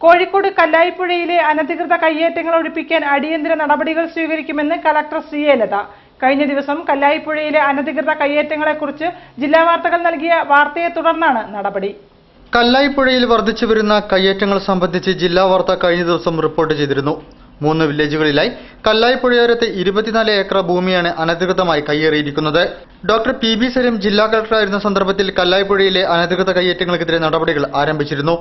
കോഴിക്കോട് കല്ലായിപ്പുഴയിലെ അനധികൃത കയ്യേറ്റങ്ങൾ ഒഴിപ്പിക്കാൻ അടിയന്തര നടപടികൾ സ്വീകരിക്കുമെന്ന് കളക്ടർ CA ലത. കഴിഞ്ഞ ദിവസം കല്ലായിപ്പുഴയിലെ അനധികൃത കയ്യേറ്റങ്ങളെക്കുറിച്ച് ജില്ലാ വാർത്തകൾ നൽകിയ വാർത്തയെ തുടർന്നാണ് നടപടി. കല്ലായിപ്പുഴയിൽ വർദ്ധിച്ചു വരുന്ന കയ്യേറ്റങ്ങൾ സംബന്ധിച്ച് ജില്ലാ വാർത്ത കഴിഞ്ഞ ദിവസം റിപ്പോർട്ട് ചെയ്തിരുന്നു. 3 വില്ലേജുകളിലായി കല്ലായിപ്പുഴയോരത്തെ 24 ഏക്കർ ഭൂമിയാണ് അനധികൃതമായി കയ്യേറിയിരിക്കുന്നത്. ഡോക്ടർ PB സലീം ജില്ലാ കളക്ടറായിരുന്ന സന്ദർഭത്തിൽ കല്ലായിപ്പുഴയിലെ അനധികൃത കയ്യേറ്റങ്ങൾക്കെതിരെ നടപടികൾ ആരംഭിച്ചിരുന്നു.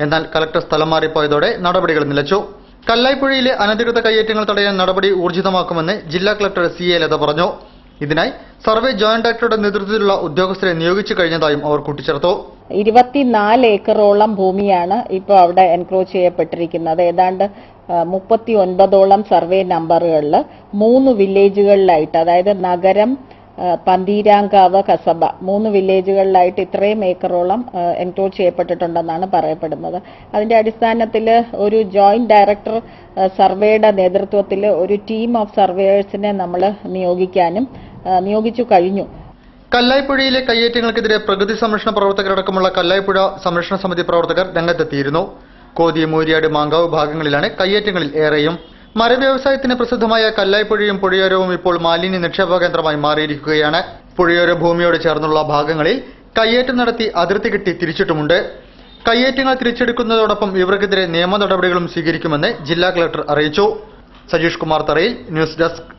എന്നാൽ കളക്ടർ സ്ഥലം മാറിപ്പോയതോടെ നടപടികൾ നിലച്ചു. കല്ലായിപ്പുഴയിലെ അനധികൃത കയ്യേറ്റങ്ങൾ തടയാൻ നടപടി ഊർജിതമാക്കുമെന്ന് ജില്ലാ കളക്ടർ CA ലത പറഞ്ഞു. ഇതിനായി സർവേ ജോയിന്റ് ഡയറക്ടറുടെ നേതൃത്വത്തിലുള്ള ഉദ്യോഗസ്ഥരെ നിയോഗിച്ചു കഴിഞ്ഞതായും അവർ കൂട്ടിച്ചേർത്തു. 24 ഏക്കറോളം ഭൂമിയാണ് ഇപ്പോൾ അവിടെ എൻക്രോച്ച് ചെയ്യപ്പെട്ടിരിക്കുന്നത്. ഏതാണ്ട് 39ഓളം സർവേ നമ്പറുകളിൽ 3 വില്ലേജുകളിലായിട്ട്, അതായത് നഗരം, പന്തീരാങ്കാവ്, കസബ 3 വില്ലേജുകളിലായിട്ട് ഇത്രയും ഏക്കറോളം എൻക്രോച്ച് ചെയ്യപ്പെട്ടിട്ടുണ്ടെന്നാണ് പറയപ്പെടുന്നത്. അതിന്റെ അടിസ്ഥാനത്തിൽ ഒരു ജോയിന്റ് ഡയറക്ടർ സർവേയുടെ നേതൃത്വത്തിൽ ഒരു ടീം ഓഫ് സർവേയേഴ്സിനെ നമ്മൾ നിയോഗിച്ചു കഴിഞ്ഞു. കല്ലായിപ്പുഴയിലെ കയ്യേറ്റങ്ങൾക്കെതിരെ പ്രകൃതി സംരക്ഷണ പ്രവർത്തകരടക്കമുള്ള കല്ലായിപ്പുഴ സംരക്ഷണ സമിതി പ്രവർത്തകർ രംഗത്തെത്തിയിരുന്നു. കോതി, മൂരിയാട്, മാങ്കാവ് ഭാഗങ്ങളിലാണ് കയ്യേറ്റങ്ങളിൽ ഏറെയും. മരവ്യവസായത്തിന് പ്രസിദ്ധമായ കല്ലായിപ്പുഴയും പുഴയോരവും ഇപ്പോൾ മാലിന്യ നിക്ഷേപ കേന്ദ്രമായി മാറിയിരിക്കുകയാണ്. പുഴയോര ഭൂമിയോട് ചേർന്നുള്ള ഭാഗങ്ങളിൽ കയ്യേറ്റം നടത്തി അതിർത്തി കെട്ടി തിരിച്ചിട്ടുമുണ്ട്. കയ്യേറ്റങ്ങൾ തിരിച്ചെടുക്കുന്നതോടൊപ്പം ഇവർക്കെതിരെ നിയമ നടപടികളും സ്വീകരിക്കുമെന്ന് ജില്ലാ കളക്ടർ അറിയിച്ചു. സജീഷ് കുമാർ തറയിൽ, ന്യൂസ് ഡെസ്ക്.